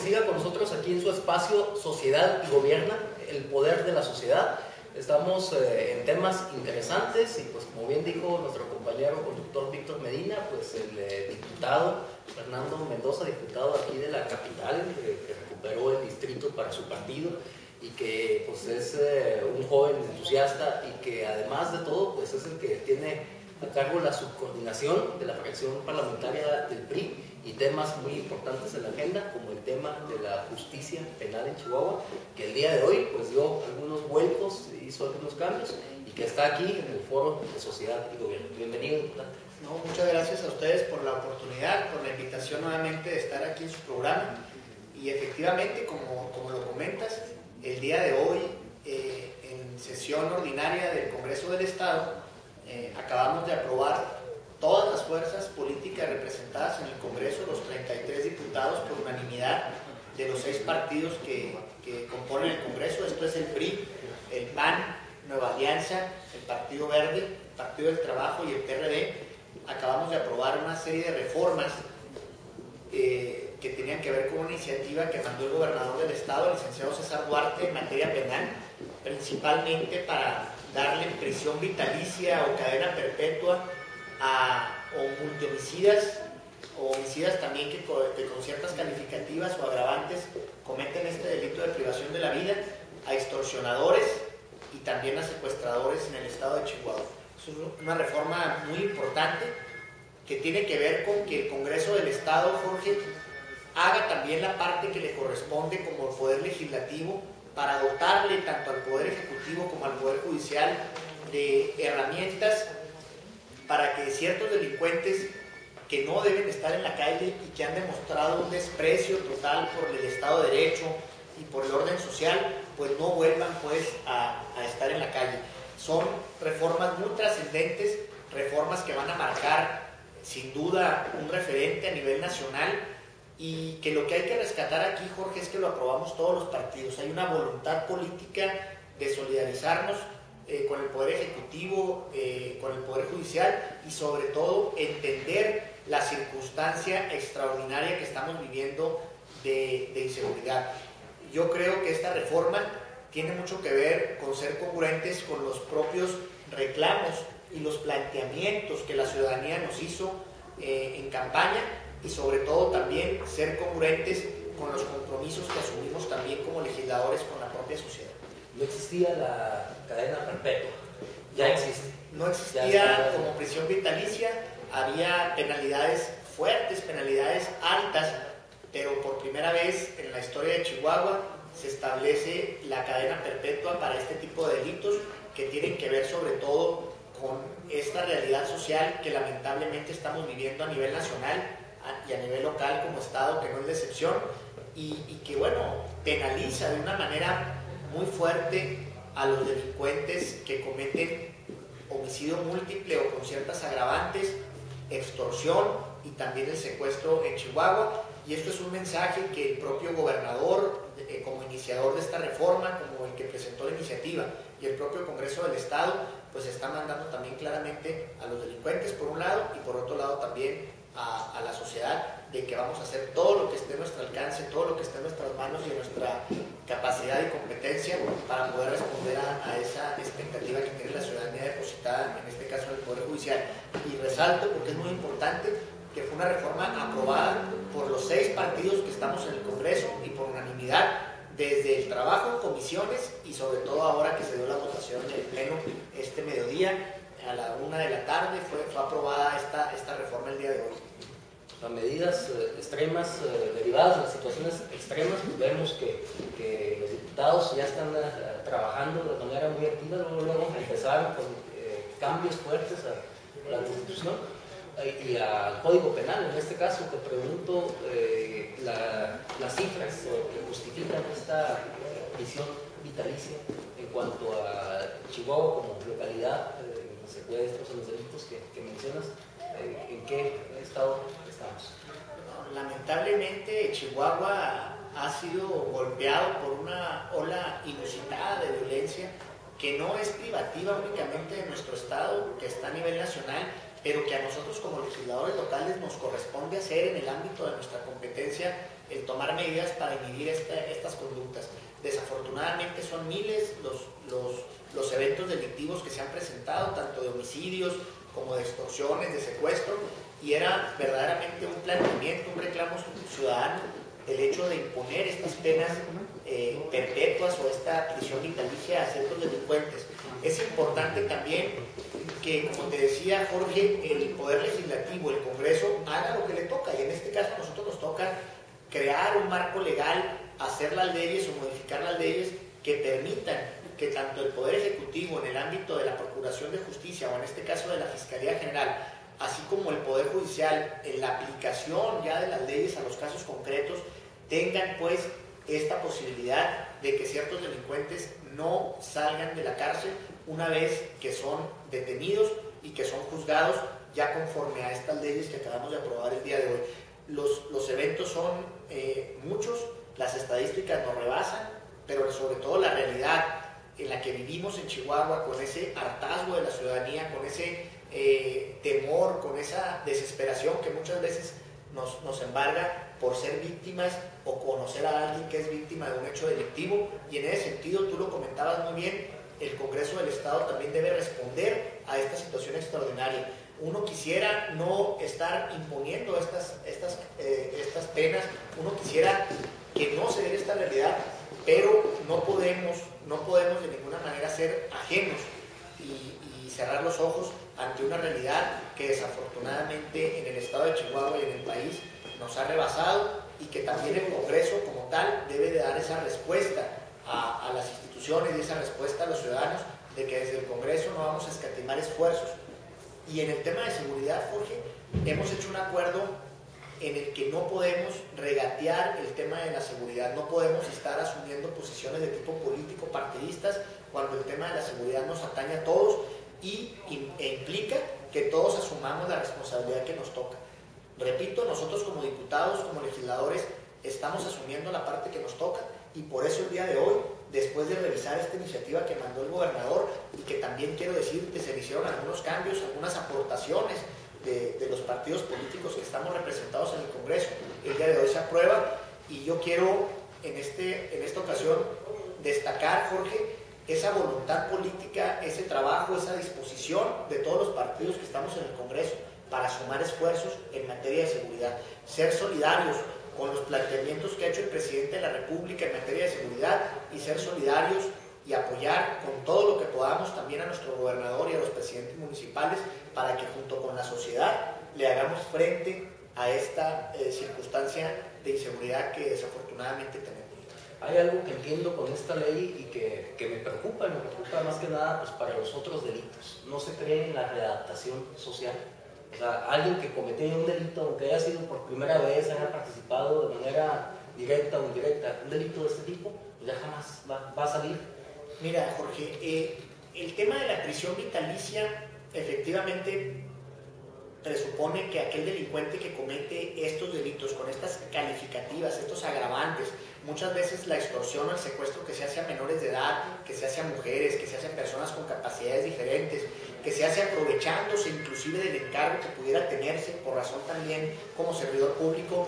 siga con nosotros aquí en su espacio Sociedad y Gobierna, el poder de la sociedad. Estamos en temas interesantes y pues como bien dijo nuestro compañero conductor Víctor Medina, pues el diputado Fernando Mendoza, diputado aquí de la capital, que recuperó el distrito para su partido y que pues es un joven entusiasta y que además de todo pues es el que tiene a cargo la subcoordinación de la fracción parlamentaria del PRI y temas muy importantes en la agenda, como el tema de la justicia penal en Chihuahua, que el día de hoy pues dio algunos vuelcos, hizo algunos cambios y que está aquí en el Foro de Sociedad y Gobierno. Bienvenido, diputado. No, muchas gracias a ustedes por la oportunidad, por la invitación nuevamente de estar aquí en su programa. Y efectivamente, como lo comentas, el día de hoy, en sesión ordinaria del Congreso del Estado, acabamos de aprobar todas las fuerzas políticas representadas en el Congreso, los 33 diputados por unanimidad de los 6 partidos que componen el Congreso. Esto es el PRI, el PAN, Nueva Alianza, el Partido Verde, el Partido del Trabajo y el PRD. Acabamos de aprobar una serie de reformas que tenían que ver con una iniciativa que mandó el gobernador del estado, el licenciado César Duarte, en materia penal, principalmente para darle prisión vitalicia o cadena perpetua o multihomicidas o homicidas también que con ciertas calificativas o agravantes cometen este delito de privación de la vida, a extorsionadores y también a secuestradores en el estado de Chihuahua. Es una reforma muy importante que tiene que ver con que el Congreso del Estado, Jorge, haga también la parte que le corresponde como poder legislativo para dotarle tanto al Poder Ejecutivo como al Poder Judicial de herramientas para que ciertos delincuentes que no deben estar en la calle y que han demostrado un desprecio total por el Estado de Derecho y por el orden social, pues no vuelvan pues a estar en la calle. Son reformas muy trascendentes, reformas que van a marcar sin duda un referente a nivel nacional y que lo que hay que rescatar aquí, Jorge, es que lo aprobamos todos los partidos. Hay una voluntad política de solidarizarnos con el Poder Ejecutivo, con el Poder Judicial y sobre todo entender la circunstancia extraordinaria que estamos viviendo de inseguridad. Yo creo que esta reforma tiene mucho que ver con ser congruentes con los propios reclamos y los planteamientos que la ciudadanía nos hizo en campaña y sobre todo también ser congruentes con los compromisos que asumimos también como legisladores con la propia sociedad. No existía la cadena perpetua, ya existe. No existía como prisión vitalicia, había penalidades fuertes, penalidades altas, pero por primera vez en la historia de Chihuahua se establece la cadena perpetua para este tipo de delitos que tienen que ver sobre todo con esta realidad social que lamentablemente estamos viviendo a nivel nacional y a nivel local como Estado, que no es la excepción, y que bueno, penaliza de una manera muy fuerte a los delincuentes que cometen homicidio múltiple o con ciertas agravantes, extorsión y también el secuestro en Chihuahua. Y esto es un mensaje que el propio gobernador, como iniciador de esta reforma, como el que presentó la iniciativa, y el propio Congreso del Estado, pues está mandando también claramente a los delincuentes por un lado y por otro lado también a la sociedad, de que vamos a hacer todo lo que esté a nuestro alcance, todo lo que esté en nuestras manos y en nuestra capacidad y competencia para poder responder a esa expectativa que tiene la ciudadanía depositada, en este caso en el Poder Judicial. Y resalto, porque es muy importante, que fue una reforma aprobada por los 6 partidos que estamos en el Congreso y por unanimidad, desde el trabajo en comisiones y sobre todo ahora que se dio la votación en el Pleno este mediodía, a la 1 de la tarde, fue aprobada esta reforma el día de hoy. A medidas extremas derivadas de las situaciones extremas, pues vemos que los diputados ya están trabajando de manera muy activa, luego empezaron con cambios fuertes a la Constitución y al Código Penal. En este caso te pregunto las cifras que justifican esta prisión vitalicia en cuanto a Chihuahua como localidad, en secuestros, en los delitos que mencionas, ¿en qué estado estamos? Lamentablemente Chihuahua ha sido golpeado por una ola inusitada de violencia que no es privativa únicamente de nuestro estado, que está a nivel nacional, pero que a nosotros como legisladores locales nos corresponde hacer en el ámbito de nuestra competencia el tomar medidas para inhibir estas conductas. Desafortunadamente son miles los eventos delictivos que se han presentado, tanto de homicidios como de extorsiones, de secuestro, y era verdaderamente un planteamiento, un reclamo ciudadano el hecho de imponer estas penas perpetuas o esta prisión vitalicia a ciertos delincuentes. Es importante también que, como te decía Jorge, el Poder Legislativo, el Congreso, haga lo que le toca, y en este caso a nosotros nos toca crear un marco legal, hacer las leyes o modificar las leyes que permitan que tanto el Poder Ejecutivo en el ámbito de la Procuración de Justicia o en este caso de la Fiscalía General, así como el Poder Judicial en la aplicación ya de las leyes a los casos concretos, tengan pues esta posibilidad de que ciertos delincuentes no salgan de la cárcel una vez que son detenidos y que son juzgados ya conforme a estas leyes que acabamos de aprobar el día de hoy. Los eventos son muchos, las estadísticas nos rebasan, pero sobre todo la realidad en la que vivimos en Chihuahua, con ese hartazgo de la ciudadanía, con ese temor, con esa desesperación que muchas veces nos embarga por ser víctimas o conocer a alguien que es víctima de un hecho delictivo, y en ese sentido, tú lo comentabas muy bien, el Congreso del Estado también debe responder a esta situación extraordinaria. Uno quisiera no estar imponiendo estas penas, uno quisiera que no se dé esta realidad, pero no podemos de ninguna manera ser ajenos y cerrar los ojos ante una realidad que desafortunadamente en el estado de Chihuahua y en el país nos ha rebasado, y que también el Congreso como tal debe de dar esa respuesta a las instituciones y esa respuesta a los ciudadanos de que desde el Congreso no vamos a escatimar esfuerzos. Y en el tema de seguridad, Jorge, hemos hecho un acuerdo en el que no podemos regatear el tema de la seguridad, no podemos estar asumiendo posiciones de tipo político partidistas cuando el tema de la seguridad nos atañe a todos e implica que todos asumamos la responsabilidad que nos toca. Repito, nosotros como diputados, como legisladores, estamos asumiendo la parte que nos toca, y por eso el día de hoy, después de revisar esta iniciativa que mandó el gobernador, y que también quiero decir que se le hicieron algunos cambios, algunas aportaciones de los partidos políticos que estamos representados en el Congreso, el día de hoy se aprueba, y yo quiero en esta ocasión destacar, Jorge, esa voluntad política, ese trabajo, esa disposición de todos los partidos que estamos en el Congreso para sumar esfuerzos en materia de seguridad, ser solidarios con los planteamientos que ha hecho el presidente de la República en materia de seguridad, y ser solidarios y apoyar con todo lo que podamos también a nuestro gobernador y a los presidentes municipales para que junto con la sociedad le hagamos frente a esta circunstancia de inseguridad que desafortunadamente tenemos. Hay algo que entiendo con esta ley y que me preocupa más que nada pues, para los otros delitos. No se cree en la readaptación social. O sea, alguien que cometió un delito, aunque haya sido por primera vez, haya participado de manera directa o indirecta, un delito de este tipo, pues ya jamás va a salir. Mira, Jorge, el tema de la prisión vitalicia efectivamente presupone que aquel delincuente que comete estos delitos con estas calificativas, estos agravantes, muchas veces la extorsión o el secuestro que se hace a menores de edad, que se hace a mujeres, que se hace a personas con capacidades diferentes, que se hace aprovechándose inclusive del encargo que pudiera tenerse por razón también como servidor público,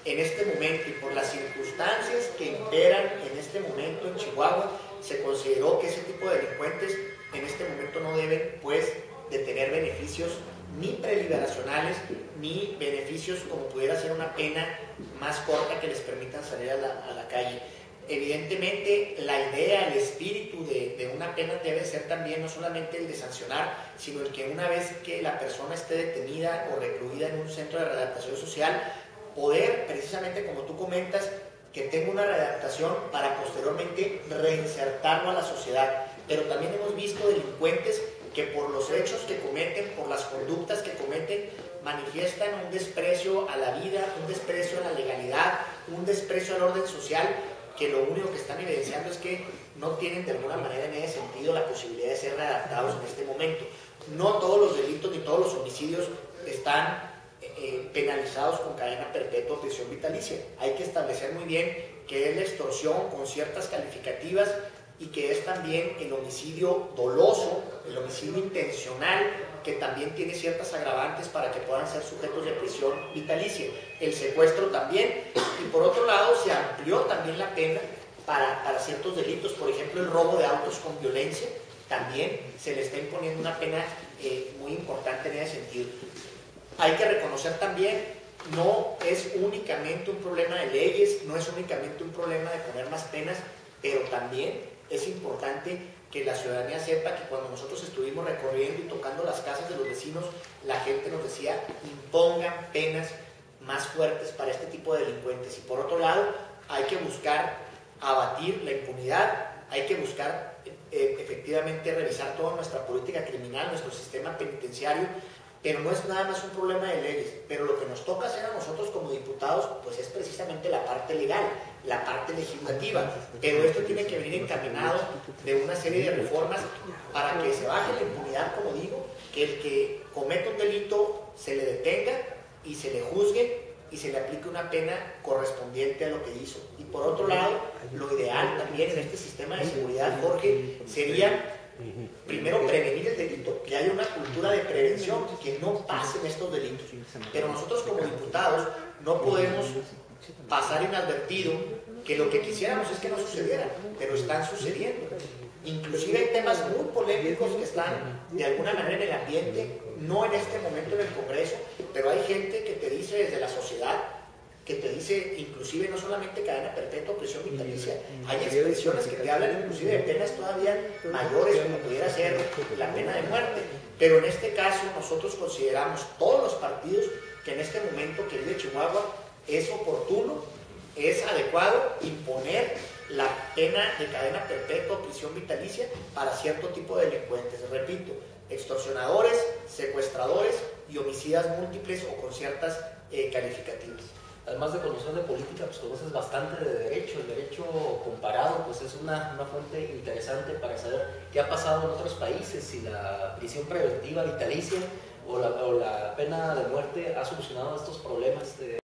en este momento y por las circunstancias que imperan en este momento en Chihuahua, se consideró que ese tipo de delincuentes en este momento no deben pues de tener beneficios ni preliberacionales ni beneficios como pudiera ser una pena más corta que les permitan salir a la calle. Evidentemente la idea, el espíritu de una pena debe ser también no solamente el de sancionar, sino el que una vez que la persona esté detenida o recluida en un centro de readaptación social, poder, precisamente como tú comentas, que tenga una readaptación para posteriormente reinsertarlo a la sociedad. Pero también hemos visto delincuentes que por los hechos que cometen, por las conductas que cometen, manifiestan un desprecio a la vida, un desprecio a la legalidad, un desprecio al orden social, que lo único que están evidenciando es que no tienen de alguna manera en ese sentido la posibilidad de ser readaptados en este momento. No todos los delitos ni todos los homicidios están penalizados con cadena perpetua o prisión vitalicia. Hay que establecer muy bien que es la extorsión con ciertas calificativas y que es también el homicidio doloso, el homicidio intencional, que también tiene ciertas agravantes para que puedan ser sujetos de prisión vitalicia. El secuestro también. Y por otro lado, se amplió también la pena para ciertos delitos. Por ejemplo, el robo de autos con violencia. También se le está imponiendo una pena muy importante en ese sentido. Hay que reconocer también, no es únicamente un problema de leyes, no es únicamente un problema de poner más penas, pero también es importante que la ciudadanía sepa que cuando nosotros estuvimos recorriendo y tocando las casas de los vecinos, la gente nos decía, impongan penas más fuertes para este tipo de delincuentes. Y por otro lado, hay que buscar abatir la impunidad, hay que buscar efectivamente revisar toda nuestra política criminal, nuestro sistema penitenciario, pero no es nada más un problema de leyes. Pero lo que nos toca hacer a nosotros como diputados, pues es precisamente la parte legal, la parte legislativa. Pero esto tiene que venir encaminado de una serie de reformas para que se baje la impunidad, como digo, que el que cometa un delito se le detenga y se le juzgue y se le aplique una pena correspondiente a lo que hizo. Y por otro lado, lo ideal también en este sistema de seguridad, Jorge, sería primero prevenir el delito, que haya una cultura de prevención, que no pasen estos delitos. Pero nosotros como diputados no podemos pasar inadvertido que lo que quisiéramos es que no sucedieran, pero están sucediendo. Inclusive hay temas muy polémicos que están de alguna manera en el ambiente, no en este momento en el Congreso, pero hay gente que te dice desde la sociedad, que te dice inclusive no solamente cadena perpetua o prisión vitalicia, hay expresiones que te hablan inclusive de penas todavía mayores, como pudiera ser la pena de muerte. Pero en este caso nosotros consideramos, todos los partidos, que en este momento que vive Chihuahua es oportuno, es adecuado imponer la pena de cadena perpetua o prisión vitalicia para cierto tipo de delincuentes. Repito, extorsionadores, secuestradores y homicidas múltiples o con ciertas calificativas. Además de conocer de política, pues conoces bastante de derecho. El derecho comparado pues es una fuente interesante para saber qué ha pasado en otros países, si la prisión preventiva vitalicia o la pena de muerte ha solucionado estos problemas